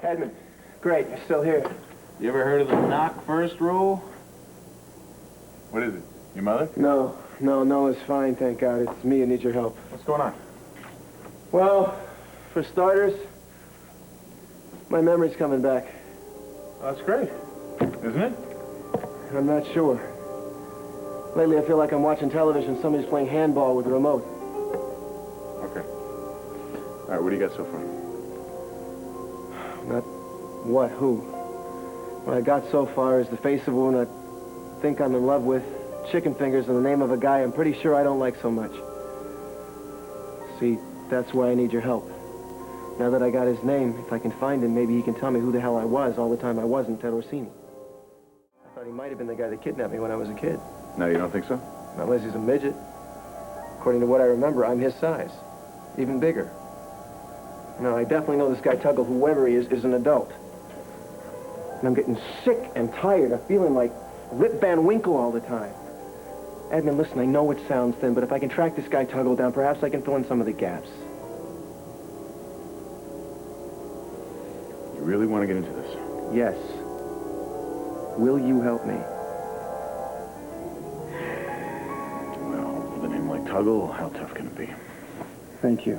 Edmund, great, you're still here. You ever heard of the knock first rule? What is it? Your mother? No, Nola's fine, thank God. It's me who needs your help. What's going on? Well, for starters, my memory's coming back. Well, that's great, isn't it? I'm not sure. Lately, I feel like I'm watching television. Somebody's playing handball with a remote. Okay. All right, what do you got so far? Not what, who. What I got so far is the face of a woman I think I'm in love with, chicken fingers, and the name of a guy I'm pretty sure I don't like so much. See, that's why I need your help. Now that I got his name, if I can find him, maybe he can tell me who the hell I was all the time I wasn't Ted Orsini. I thought he might have been the guy that kidnapped me when I was a kid. No, you don't think so? Not unless he's a midget. According to what I remember, I'm his size. Even bigger. No, I definitely know this guy Tuggle, whoever he is an adult. And I'm getting sick and tired of feeling like Rip Van Winkle all the time. Edmund, listen, I know it sounds thin, but if I can track this guy Tuggle down, perhaps I can fill in some of the gaps. You really want to get into this? Yes. Will you help me? Well, with a name like Tuggle, how tough can it be? Thank you.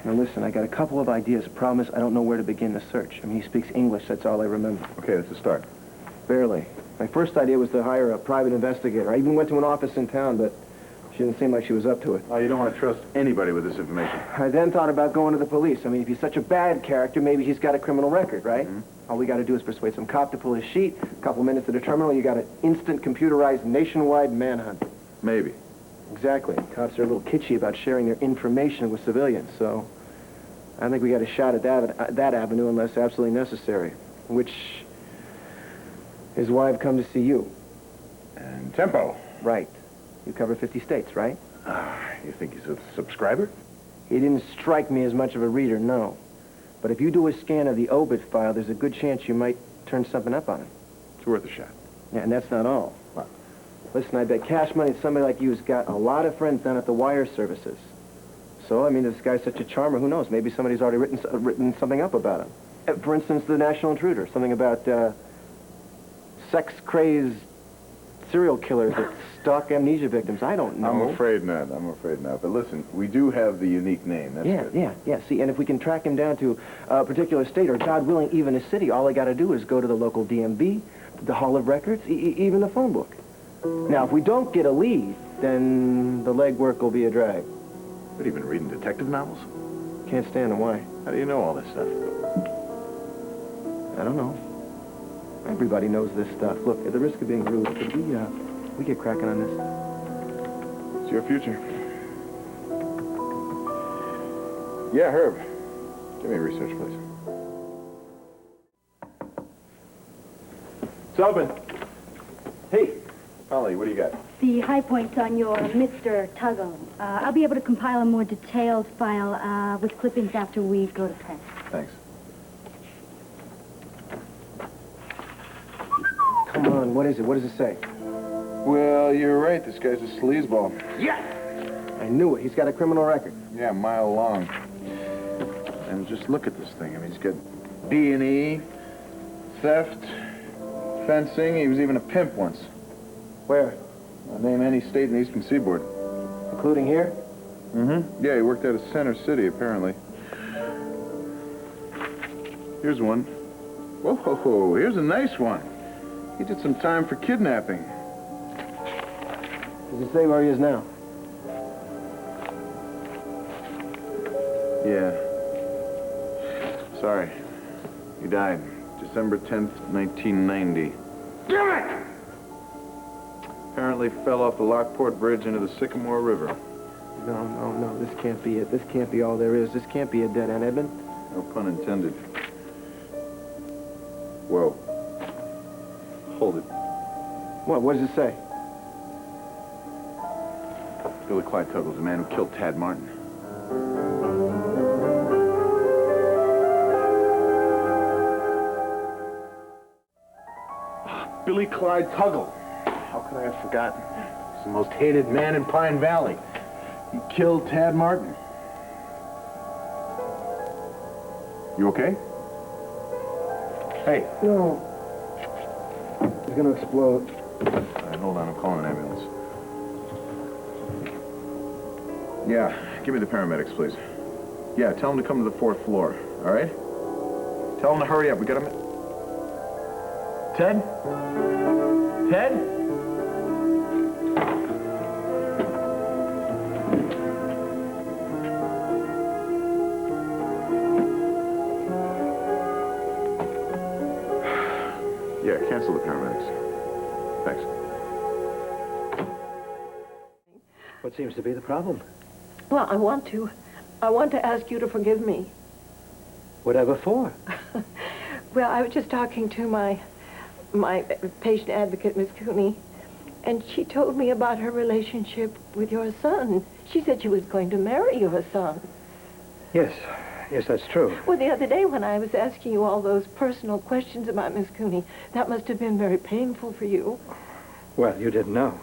Now listen, I got a couple of ideas. The problem is I don't know where to begin the search. I mean, he speaks English, that's all I remember. Okay, that's a start. Barely. My first idea was to hire a private investigator. I even went to an office in town, but she didn't seem like she was up to it. Oh, you don't want to trust anybody with this information. I then thought about going to the police. I mean, if he's such a bad character, maybe he's got a criminal record, right? Mm-hmm. All we got to do is persuade some cop to pull his sheet. A couple minutes at a terminal, you got an instant computerized nationwide manhunt. Maybe. Exactly. Cops are a little kitschy about sharing their information with civilians, so I think we got a shot at that avenue unless absolutely necessary, which is why I've come to see you. And tempo. Right. You cover 50 states, right? You think he's a subscriber? He didn't strike me as much of a reader, no. But if you do a scan of the obit file, there's a good chance you might turn something up on him. It's worth a shot. Yeah, and that's not all. What? Listen, I bet cash money somebody like you's got a lot of friends down at the wire services. So, I mean, this guy's such a charmer, who knows? Maybe somebody's already written something up about him. For instance, the National Intruder, something about sex-crazed serial killers that stalk amnesia victims. I don't know. I'm afraid not. But listen, we do have the unique name. That's good. Yeah. See, and if we can track him down to a particular state, or God willing, even a city, all I got to do is go to the local DMV, the Hall of Records, even the phone book. Now, if we don't get a lead, then the legwork will be a drag. What, have you been reading detective novels? Can't stand them. Why? How do you know all this stuff? I don't know. Everybody knows this stuff. Look, at the risk of being rude, could we get cracking on this? It's your future. Yeah, Herb. Give me a research, please. It's open. Hey, Polly, what do you got? The high points on your Mr. Tuggle. I'll be able to compile a more detailed file with clippings after we go to press. Thanks. Come on, what is it? What does it say? Well, you're right. This guy's a sleazeball. Yes! I knew it. He's got a criminal record. Yeah, a mile long. And just look at this thing. I mean, he's got B&E, theft, fencing. He was even a pimp once. Where? I'll name any state in the Eastern Seaboard. Including here? Mm-hmm. Yeah, he worked out of Center City, apparently. Here's one. Whoa, here's a nice one. He did some time for kidnapping. Does it say where he is now? Yeah. Sorry. He died December 10th, 1990. Damn it! Apparently fell off the Lockport Bridge into the Sycamore River. No, this can't be it. This can't be all there is. This can't be a dead end, Edmund. No pun intended. Whoa. Hold it. What does it say? Billy Clyde Tuggle's the man who killed Tad Martin. Billy Clyde Tuggle. How could I have forgotten? He's the most hated man in Pine Valley. He killed Tad Martin. You okay? Hey. No. It's gonna explode. All right, hold on. I'm calling an ambulance. Yeah, give me the paramedics, please. Yeah, tell them to come to the 4th floor, all right? Tell them to hurry up. We got them. Ted? Ted? Yeah, cancel the paramedics. Thanks. What seems to be the problem? Well, I want to ask you to forgive me. Whatever for? Well, I was just talking to my patient advocate, Miss Cooney, and she told me about her relationship with your son. She said she was going to marry your son. Yes, that's true. Well, the other day when I was asking you all those personal questions about Miss Cooney, that must have been very painful for you. Well, you didn't know.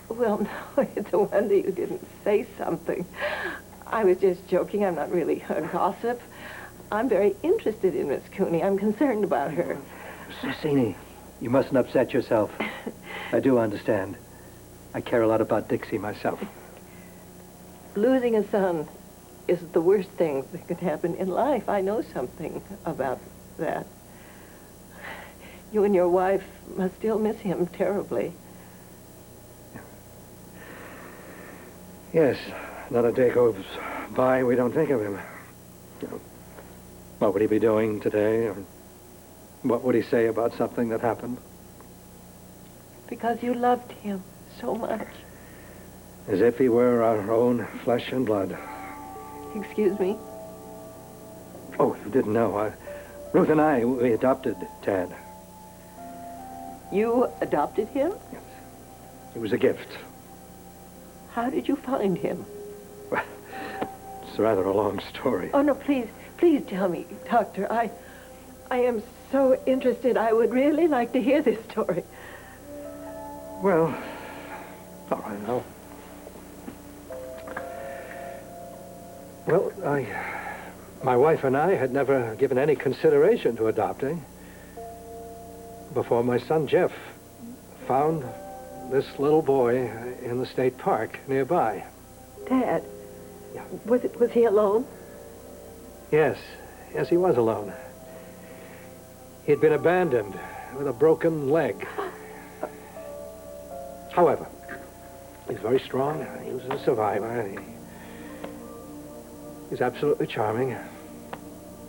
Well, no, it's a wonder you didn't say something. I was just joking. I'm not really a gossip. I'm very interested in Miss Cooney. I'm concerned about her. Cini, you mustn't upset yourself. I do understand. I care a lot about Dixie myself. Losing a son is the worst thing that could happen in life. I know something about that. You and your wife must still miss him terribly. Yes, not a day goes by we don't think of him. You know, what would he be doing today? Or what would he say about something that happened? Because you loved him so much. As if he were our own flesh and blood. Excuse me? Oh, you didn't know. Ruth and I, we adopted Tad. You adopted him? Yes. It was a gift. How did you find him? Well, it's rather a long story. Oh, no, please tell me, Doctor. I am so interested. I would really like to hear this story. Well, all right, now. Well, my wife and I had never given any consideration to adopting before my son Jeff found this little boy in the state park nearby. Dad? Yeah. Was he alone? Yes, he was alone. He'd been abandoned with a broken leg. However, he's very strong. He was a survivor. He's absolutely charming.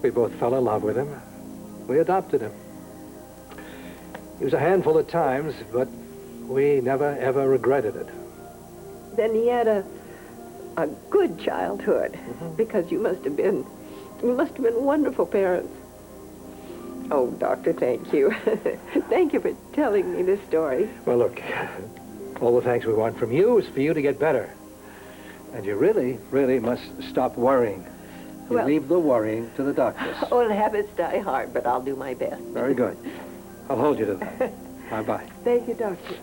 We both fell in love with him. We adopted him. He was a handful at times, but we never, ever regretted it. Then he had a good childhood, because you must have been wonderful parents. Oh, Doctor, thank you. Thank you for telling me this story. Well, look, all the thanks we want from you is for you to get better. And you really, really must stop worrying. You leave the worrying to the doctors. Old habits die hard, but I'll do my best. Very good. I'll hold you to that. Bye-bye. Thank you, Doctor.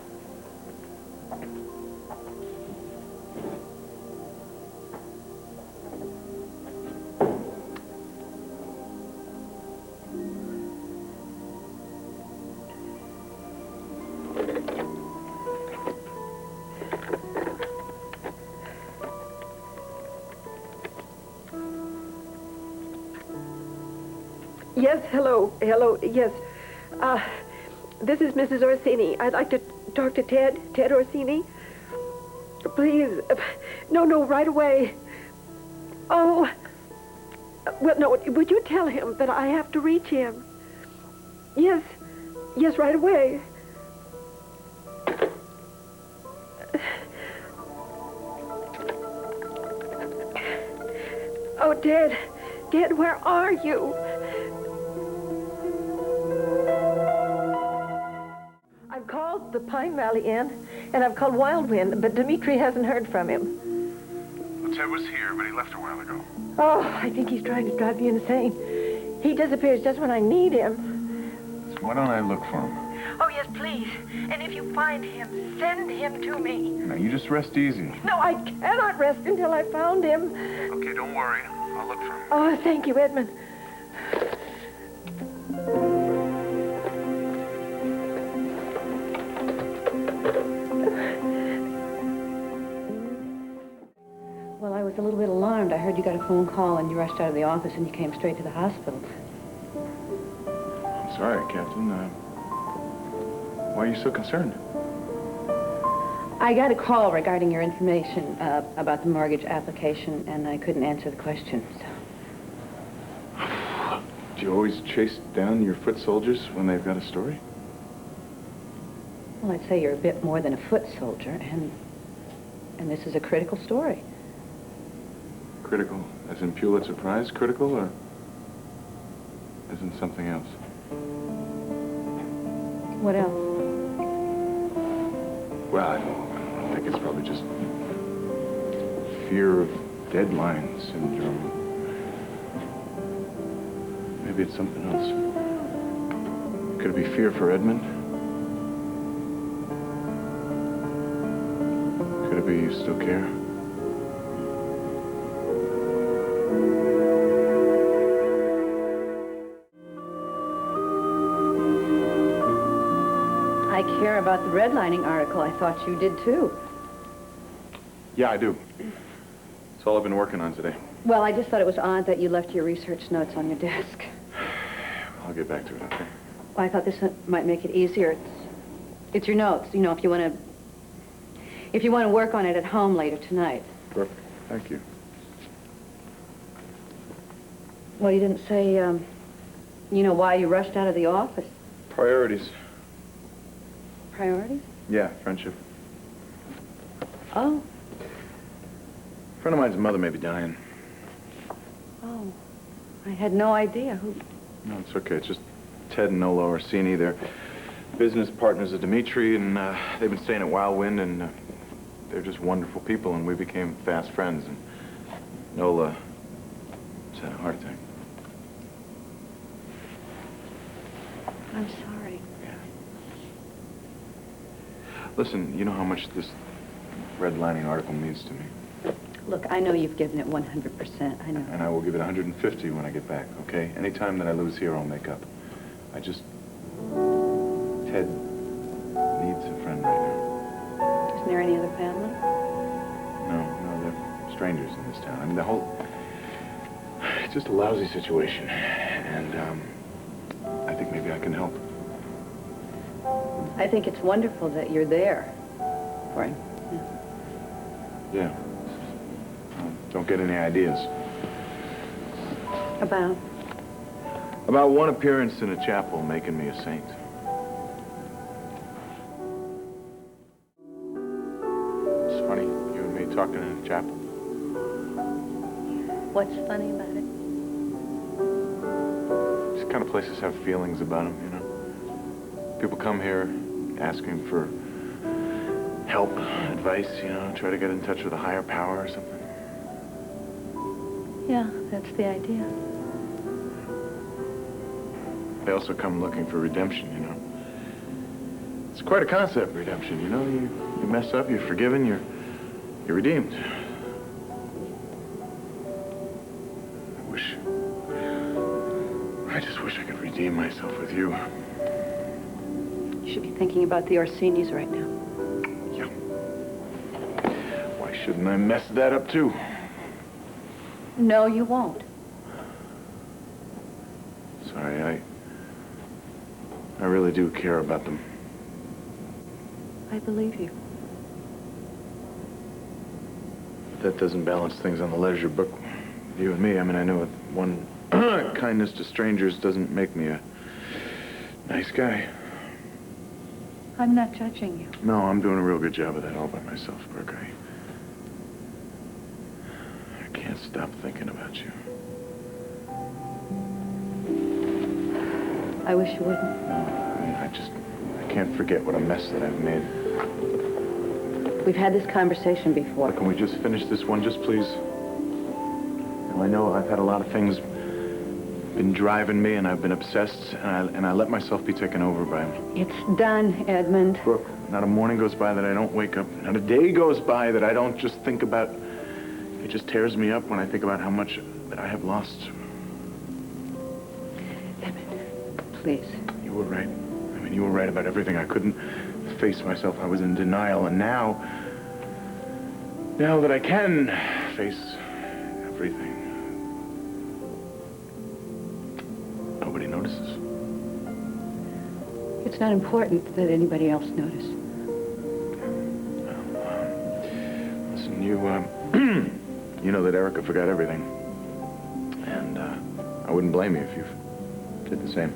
Yes, hello, yes. This is Mrs. Orsini. I'd like to talk to Ted Orsini. Please. No, right away. Oh, well, no, would you tell him that I have to reach him? Yes, right away. Oh, Ted, where are you? I've called the Pine Valley Inn, and I've called Wild Wind, but Dimitri hasn't heard from him. Well, Ted was here, but he left a while ago. Oh, I think he's trying to drive me insane. He disappears just when I need him. So why don't I look for him? Oh, yes, please. And if you find him, send him to me. Now, you just rest easy. No, I cannot rest until I found him. Okay, don't worry. I'll look for him. Oh, thank you, Edmund. alarmed. I heard you got a phone call and you rushed out of the office and you came straight to the hospital. I'm sorry, Captain. Why are you so concerned? I got a call regarding your information about the mortgage application, and I couldn't answer the question, so... Do you always chase down your foot soldiers when they've got a story? Well, I'd say you're a bit more than a foot soldier, and this is a critical story. Critical, as in Pulitzer Prize critical, or as in something else? What else? Well, I think it's probably just fear of deadline syndrome. Maybe it's something else. Could it be fear for Edmund? Could it be you still care? I care about the redlining article. I thought you did, too. Yeah, I do. It's all I've been working on today. Well, I just thought it was odd that you left your research notes on your desk. I'll get back to it, okay? Well, I thought this might make it easier. It's your notes, you know, if you want to work on it at home later tonight. Perfect. Thank you. Well, you didn't say, you know, why you rushed out of the office. Priorities. Priorities? Yeah, friendship. Oh. A friend of mine's mother may be dying. Oh. I had no idea. Who? No, it's okay. It's just Ted and Nola Orsini. They're business partners of Dimitri, and they've been staying at Wild Wind, and they're just wonderful people, and we became fast friends, and Nola just had a heart attack. I'm sorry. Yeah. Listen, you know how much this redlining article means to me. Look, I know you've given it 100%. I know. And I will give it 150 when I get back, okay? Any time that I lose here, I'll make up. Ted needs a friend right now. Isn't there any other family? No, they're strangers in this town. I mean, it's just a lousy situation. And, I think maybe I can help. I think it's wonderful that you're there for him. Yeah. Don't get any ideas. About? About one appearance in a chapel making me a saint. It's funny, you and me talking in a chapel. What's funny about it? These kind of places have feelings about them, you know? People come here asking for help, advice, you know, try to get in touch with a higher power or something. Yeah, that's the idea. They also come looking for redemption, you know. It's quite a concept, redemption, you know. You mess up, you're forgiven, you're redeemed. I just wish I could redeem myself with you. You should be thinking about the Orsinis right now. Yeah. Why shouldn't I mess that up, too? No, you won't. Sorry, I really do care about them. I believe you. But that doesn't balance things on the leisure book. You and me, I mean, I know one kindness to strangers doesn't make me a nice guy. I'm not judging you. No, I'm doing a real good job of that all by myself, Brooke. I can't stop thinking about you. I wish you wouldn't. No, I mean, I can't forget what a mess that I've made. We've had this conversation before. Can we just finish this one, just please? Now, I know I've had a lot of things been driving me, and I've been obsessed, and I let myself be taken over by them. It's done, Edmund. Brooke, not a morning goes by that I don't wake up. Not a day goes by that I don't just think about... It just tears me up when I think about how much that I have lost. Edmund, please. You were right. I mean, you were right about everything. I couldn't face myself. I was in denial, and now that I can face everything. Nobody notices. It's not important that anybody else notice. Listen, you, you know that Erica forgot everything. And, I wouldn't blame you if you did the same.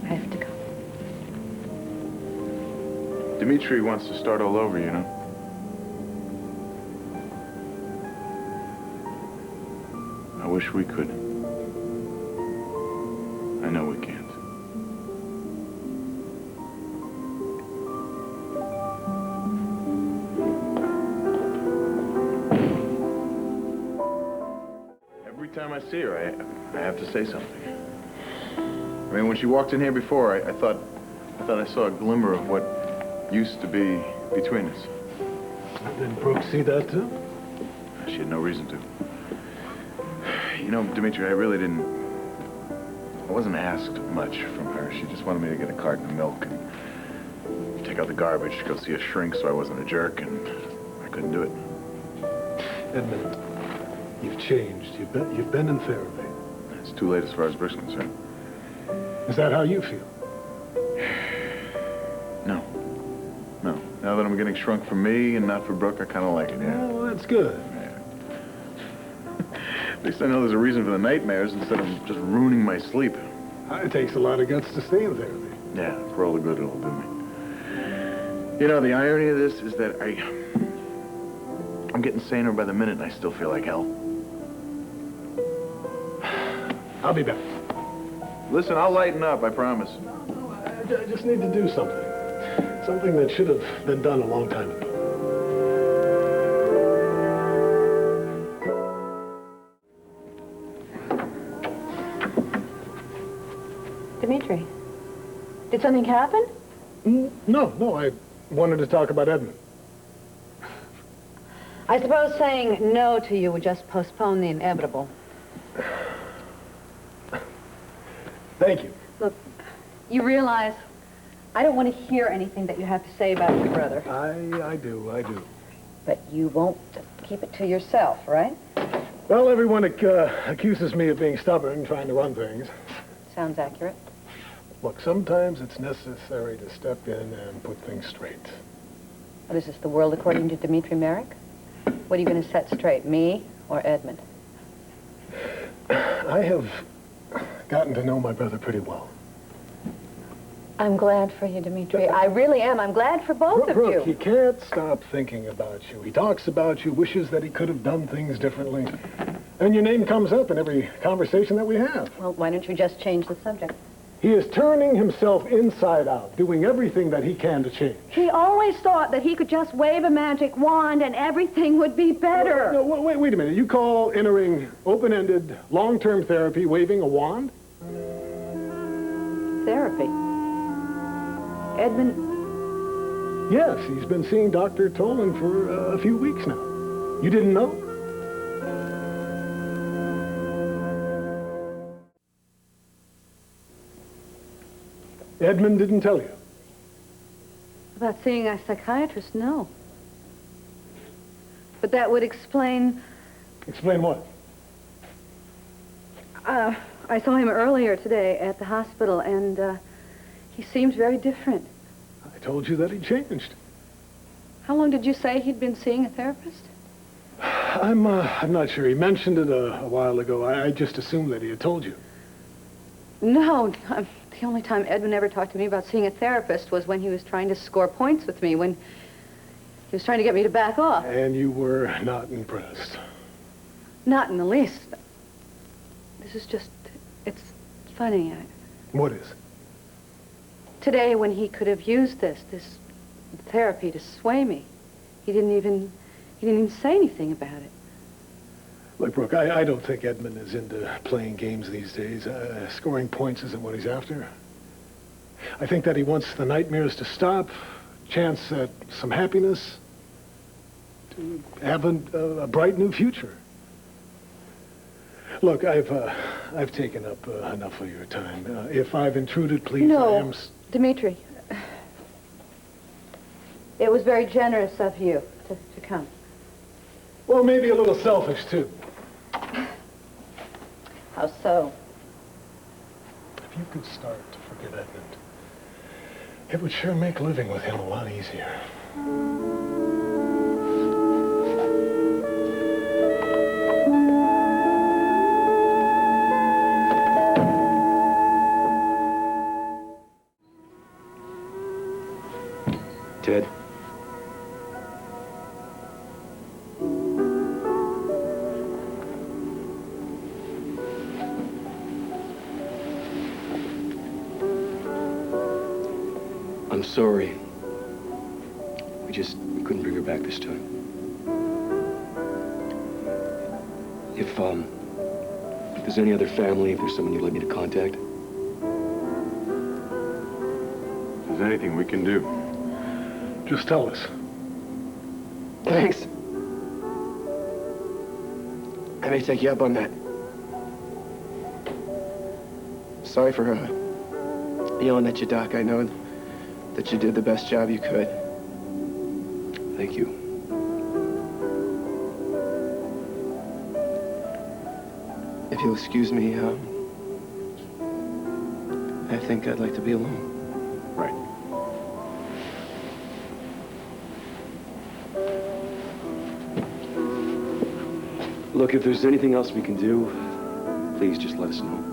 I have to go. Dimitri wants to start all over, you know? I wish we could. I know we can't. Every time I see her, I have to say something. I mean, when she walked in here before, I thought I saw a glimmer of what used to be between us. Did Brooke see that, too? She had no reason to. You know, Dimitri, I wasn't asked much from her. She just wanted me to get a carton of milk and take out the garbage, go see a shrink so I wasn't a jerk, and I couldn't do it. Edmund, you've changed. You've been in therapy. It's too late as far as Brooke's concerned. Is that how you feel? No. No. Now that I'm getting shrunk for me and not for Brooke, I kind of like it, yeah. Oh, that's good. At least I know there's a reason for the nightmares instead of just ruining my sleep. It takes a lot of guts to stay in therapy. Yeah, for all the good it'll do me. You know, the irony of this is that I'm getting saner by the minute and I still feel like hell. I'll be back. Listen, I'll lighten up, I promise. I just need to do something. Something that should have been done a long time ago. Dimitri, did something happen? No, I wanted to talk about Edmund. I suppose saying no to you would just postpone the inevitable. Thank you. Look, you realize I don't want to hear anything that you have to say about your brother. I do. But you won't keep it to yourself, right? Well, everyone accuses me of being stubborn, trying to run things. Sounds accurate. Look, sometimes it's necessary to step in and put things straight. What is this, the world according to Dimitri Marick? What are you going to set straight, me or Edmund? I have gotten to know my brother pretty well. I'm glad for you, Dimitri. I really am. I'm glad for both of Brooke, you. he can't stop thinking about you. He talks about you, wishes that he could have done things differently. And your name comes up in every conversation that we have. Well, why don't you just change the subject? He is turning himself inside out, doing everything that he can to change. He always thought that he could just wave a magic wand and everything would be better. No, wait a minute. You call entering open-ended, long-term therapy waving a wand? Therapy. Edmund, Yes, he's been seeing Dr. Tolan for a few weeks now. You didn't know? Edmund didn't tell you. about seeing a psychiatrist, no. But that would explain... Explain what? I saw him earlier today at the hospital, and he seemed very different. I told you that he changed. How long did you say he'd been seeing a therapist? I'm not sure. He mentioned it a while ago. I just assumed that he had told you. No, the only time Edmund ever talked to me about seeing a therapist was when he was trying to score points with me, when he was trying to get me to back off. And you were not impressed. Not in the least. This is just, it's funny. What is? Today, when he could have used this therapy to sway me, he didn't even say anything about it. Look, Brooke, I don't think Edmund is into playing games these days. Scoring points isn't what he's after. I think that he wants the nightmares to stop, chance at some happiness, to have a bright new future. Look, I've taken up enough of your time. If I've intruded, please, No, I am... Dimitri. It was very generous of you to come. Well, maybe a little selfish, too. How so? If you could start to forget Edmund, it would sure make living with him a lot easier. Ted? I'm sorry. We couldn't bring her back this time. If there's any other family, if there's someone you'd like me to contact. If there's anything we can do. Just tell us. Thanks. I may take you up on that. Sorry for yelling at you, Doc. I know that you did the best job you could. Thank you. If you'll excuse me, I think I'd like to be alone. Right. Look, if there's anything else we can do, please just let us know.